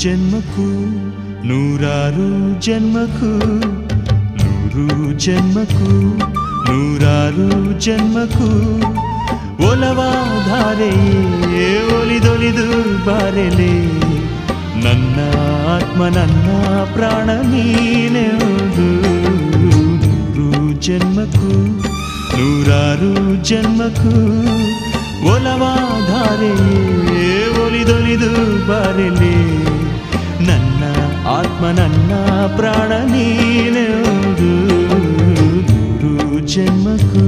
ಜನ್ಮಕ್ಕೂ ನೂರಾರು ಜನ್ಮಕ್ಕೂ ನೂರು ಜನ್ಮಕ್ಕೂ ನೂರಾರು ಜನ್ಮಕ್ಕೂ ಒಲವಾಧಾರೆಯೇ ಒಲಿದೊಲಿದು ಬಾರೆಲೆ ನನ್ನ ಆತ್ಮ ನನ್ನ ಪ್ರಾಣ ನೀನೆಂದು ನೂರು ಜನ್ಮಕ್ಕೂ ನೂರಾರು ಜನ್ಮಕ್ಕೂ ಒಲವಾಧಾರೆಯೇ ಒಲಿದೊಲಿದು ಬಾರೆಲೆ ನನ್ನ ಆತ್ಮ ನನ್ನ ಪ್ರಾಣ ನೀನೆಂದು ನೂರು ಜನ್ಮಕ್ಕೂ